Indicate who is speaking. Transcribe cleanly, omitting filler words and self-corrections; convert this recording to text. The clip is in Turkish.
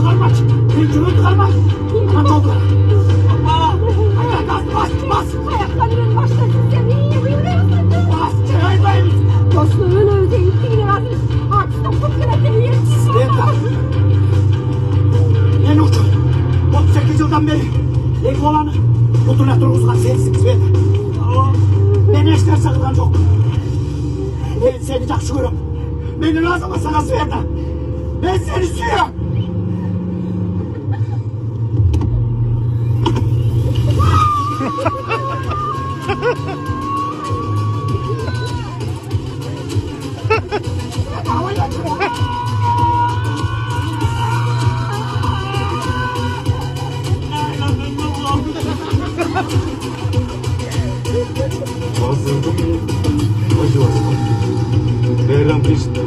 Speaker 1: karmaç. Gücümü karmaç. Aman oldu. Allah. Ayağa bas bas bas.
Speaker 2: Ayaklarının başlasın sen iyi yürüyorsun.
Speaker 1: Bas çaymayın.
Speaker 2: Dostluğun öyle gittiğini razı. Artık da fıkhına değilsin.
Speaker 1: Ben uçum. 38 yıldan beri ilk olanı oturuna durguzgan sensin Sveta. Beni eşler sakıdan çok. Ben seni жақсы көрüm. Beni lazım sana Sveta. Ben seni suyum.
Speaker 3: Hazırdım. Acı var. Değerlen peşinde.